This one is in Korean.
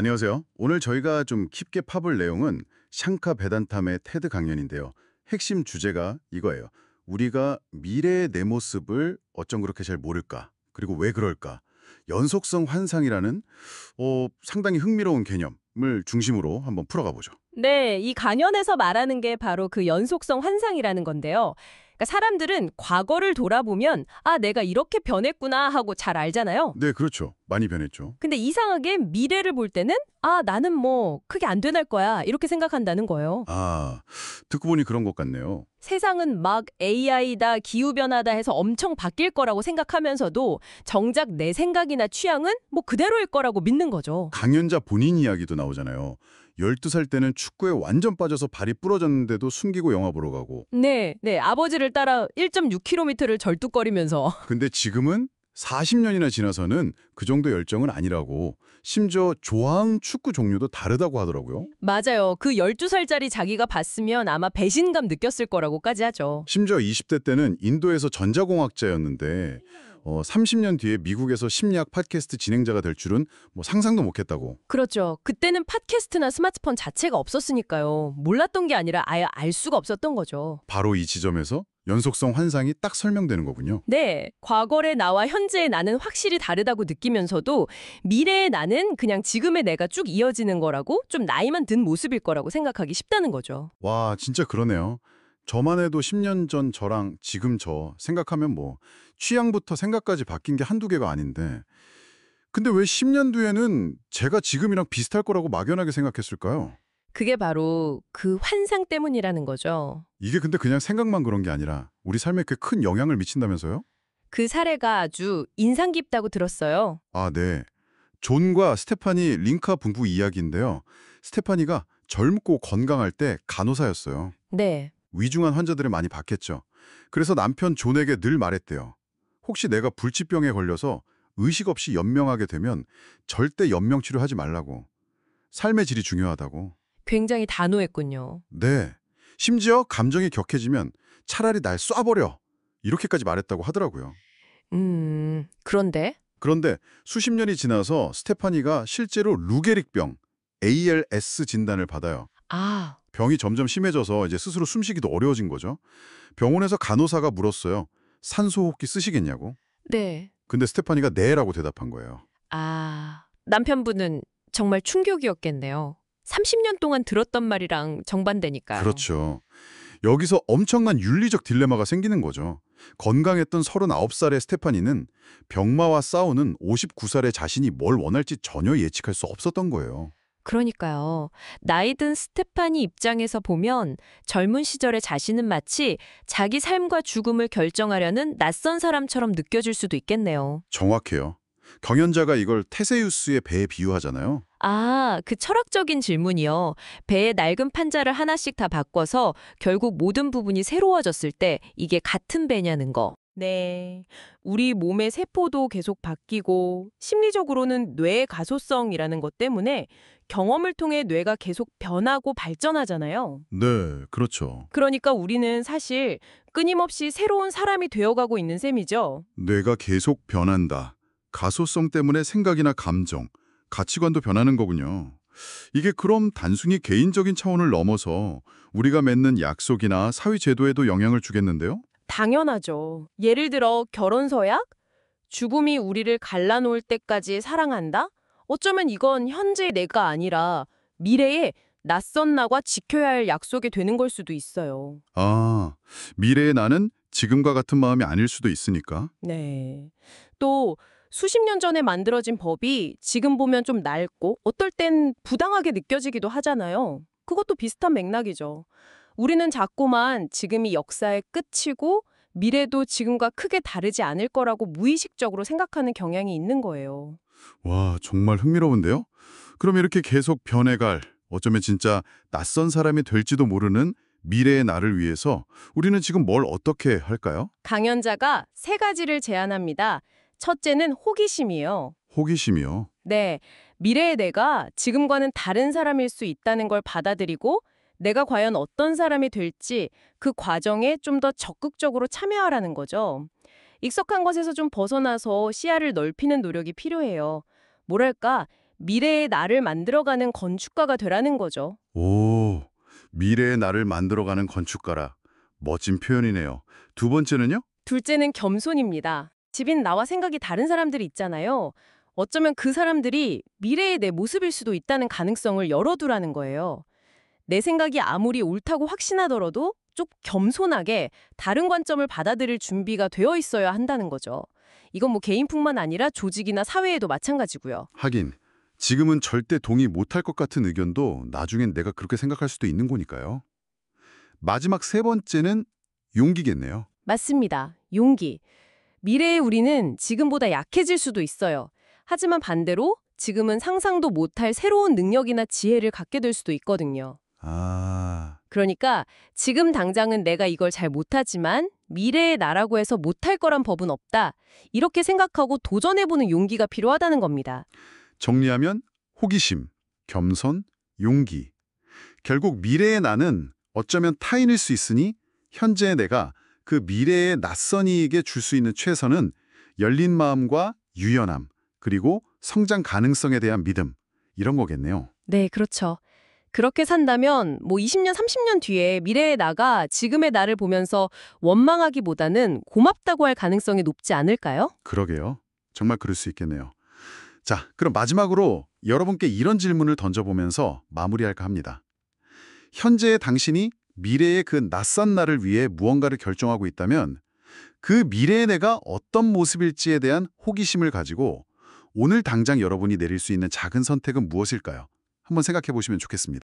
안녕하세요. 오늘 저희가 좀 깊게 파볼 내용은 샹카 베단탐의 테드 강연인데요. 핵심 주제가 이거예요. 우리가 미래의 내 모습을 어쩜 그렇게 잘 모를까? 그리고 왜 그럴까? 연속성 환상이라는 상당히 흥미로운 개념을 중심으로 한번 풀어가 보죠. 네, 이 강연에서 말하는 게 바로 그 연속성 환상이라는 건데요. 그러니까 사람들은 과거를 돌아보면 아, 내가 이렇게 변했구나 하고 잘 알잖아요. 네, 그렇죠. 많이 변했죠. 근데 이상하게 미래를 볼 때는 아, 나는 뭐 크게 안 변할 거야 이렇게 생각한다는 거예요. 아, 듣고 보니 그런 것 같네요. 세상은 막 AI다, 기후변화다 해서 엄청 바뀔 거라고 생각하면서도 정작 내 생각이나 취향은 뭐 그대로일 거라고 믿는 거죠. 강연자 본인 이야기도 나오잖아요. 12살 때는 축구에 완전 빠져서 발이 부러졌는데도 숨기고 영화 보러 가고. 네, 아버지를 따라 1.6km를 절뚝거리면서 근데 지금은 40년이나 지나서는 그 정도 열정은 아니라고. 심지어 좋아하는 축구 종류도 다르다고 하더라고요. 맞아요. 그 12살짜리 자기가 봤으면 아마 배신감 느꼈을 거라고까지 하죠. 심지어 20대 때는 인도에서 전자공학자였는데 30년 뒤에 미국에서 심리학 팟캐스트 진행자가 될 줄은 뭐 상상도 못했다고. 그렇죠. 그때는 팟캐스트나 스마트폰 자체가 없었으니까요. 몰랐던 게 아니라 아예 알 수가 없었던 거죠. 바로 이 지점에서 연속성 환상이 딱 설명되는 거군요. 네, 과거의 나와 현재의 나는 확실히 다르다고 느끼면서도 미래의 나는 그냥 지금의 내가 쭉 이어지는 거라고 좀 나이만 든 모습일 거라고 생각하기 쉽다는 거죠. 와, 진짜 그러네요. 저만 해도 10년 전 저랑 지금 저 생각하면 뭐 취향부터 생각까지 바뀐 게 한두 개가 아닌데 근데 왜 10년 뒤에는 제가 지금이랑 비슷할 거라고 막연하게 생각했을까요? 그게 바로 그 환상 때문이라는 거죠. 이게 근데 그냥 생각만 그런 게 아니라 우리 삶에 꽤 큰 영향을 미친다면서요? 그 사례가 아주 인상 깊다고 들었어요. 아, 네. 존과 스테파니 링카 부부 이야기인데요. 스테파니가 젊고 건강할 때 간호사였어요. 네. 위중한 환자들을 많이 봤겠죠. 그래서 남편 존에게 늘 말했대요. 혹시 내가 불치병에 걸려서 의식 없이 연명하게 되면 절대 연명 치료하지 말라고. 삶의 질이 중요하다고. 굉장히 단호했군요. 네. 심지어 감정이 격해지면 차라리 날 쏴버려. 이렇게까지 말했다고 하더라고요. 그런데? 그런데 수십 년이 지나서 스테파니가 실제로 루게릭병, ALS 진단을 받아요. 아, 병이 점점 심해져서 이제 스스로 숨쉬기도 어려워진 거죠. 병원에서 간호사가 물었어요. 산소호흡기 쓰시겠냐고. 네. 근데 스테파니가 네라고 대답한 거예요. 아, 남편분은 정말 충격이었겠네요. 30년 동안 들었던 말이랑 정반대니까요. 그렇죠. 여기서 엄청난 윤리적 딜레마가 생기는 거죠. 건강했던 39살의 스테파니는 병마와 싸우는 59살의 자신이 뭘 원할지 전혀 예측할 수 없었던 거예요. 그러니까요. 나이 든 스테파니 입장에서 보면 젊은 시절의 자신은 마치 자기 삶과 죽음을 결정하려는 낯선 사람처럼 느껴질 수도 있겠네요. 정확해요. 경연자가 이걸 테세우스의 배에 비유하잖아요. 아, 그 철학적인 질문이요. 배의 낡은 판자를 하나씩 다 바꿔서 결국 모든 부분이 새로워졌을 때 이게 같은 배냐는 거. 네. 우리 몸의 세포도 계속 바뀌고 심리적으로는 뇌의 가소성이라는 것 때문에 경험을 통해 뇌가 계속 변하고 발전하잖아요. 네, 그렇죠. 그러니까 우리는 사실 끊임없이 새로운 사람이 되어가고 있는 셈이죠. 뇌가 계속 변한다. 가소성 때문에 생각이나 감정, 가치관도 변하는 거군요. 이게 그럼 단순히 개인적인 차원을 넘어서 우리가 맺는 약속이나 사회 제도에도 영향을 주겠는데요? 당연하죠. 예를 들어 결혼 서약? 죽음이 우리를 갈라놓을 때까지 사랑한다? 어쩌면 이건 현재의 내가 아니라 미래의 낯선 나와 지켜야 할 약속이 되는 걸 수도 있어요. 아, 미래의 나는 지금과 같은 마음이 아닐 수도 있으니까. 네. 또 수십 년 전에 만들어진 법이 지금 보면 좀 낡고 어떨 땐 부당하게 느껴지기도 하잖아요. 그것도 비슷한 맥락이죠. 우리는 자꾸만 지금이 역사의 끝이고 미래도 지금과 크게 다르지 않을 거라고 무의식적으로 생각하는 경향이 있는 거예요. 와, 정말 흥미로운데요? 그럼 이렇게 계속 변해갈, 어쩌면 진짜 낯선 사람이 될지도 모르는 미래의 나를 위해서 우리는 지금 뭘 어떻게 할까요? 강연자가 세 가지를 제안합니다. 첫째는 호기심이에요. 호기심이요. 네, 미래의 내가 지금과는 다른 사람일 수 있다는 걸 받아들이고 내가 과연 어떤 사람이 될지 그 과정에 좀 더 적극적으로 참여하라는 거죠. 익숙한 것에서 좀 벗어나서 시야를 넓히는 노력이 필요해요. 뭐랄까, 미래의 나를 만들어가는 건축가가 되라는 거죠. 오, 미래의 나를 만들어가는 건축가라. 멋진 표현이네요. 두 번째는요? 둘째는 겸손입니다. 집인 나와 생각이 다른 사람들이 있잖아요. 어쩌면 그 사람들이 미래의 내 모습일 수도 있다는 가능성을 열어두라는 거예요. 내 생각이 아무리 옳다고 확신하더라도 좀 겸손하게 다른 관점을 받아들일 준비가 되어 있어야 한다는 거죠. 이건 뭐 개인뿐만 아니라 조직이나 사회에도 마찬가지고요. 하긴, 지금은 절대 동의 못할 것 같은 의견도 나중엔 내가 그렇게 생각할 수도 있는 거니까요. 마지막 세 번째는 용기겠네요. 맞습니다. 용기. 미래의 우리는 지금보다 약해질 수도 있어요. 하지만 반대로 지금은 상상도 못할 새로운 능력이나 지혜를 갖게 될 수도 있거든요. 아, 그러니까 지금 당장은 내가 이걸 잘 못하지만 미래의 나라고 해서 못할 거란 법은 없다. 이렇게 생각하고 도전해보는 용기가 필요하다는 겁니다. 정리하면 호기심, 겸손, 용기. 결국 미래의 나는 어쩌면 타인일 수 있으니 현재의 내가 그 미래의 낯선 이에게 줄 수 있는 최선은 열린 마음과 유연함, 그리고 성장 가능성에 대한 믿음, 이런 거겠네요. 네, 그렇죠. 그렇게 산다면 뭐 20년, 30년 뒤에 미래의 나가 지금의 나를 보면서 원망하기보다는 고맙다고 할 가능성이 높지 않을까요? 그러게요. 정말 그럴 수 있겠네요. 자, 그럼 마지막으로 여러분께 이런 질문을 던져보면서 마무리할까 합니다. 현재의 당신이 미래의 그 낯선 나를 위해 무언가를 결정하고 있다면 그 미래의 내가 어떤 모습일지에 대한 호기심을 가지고 오늘 당장 여러분이 내릴 수 있는 작은 선택은 무엇일까요? 한번 생각해 보시면 좋겠습니다.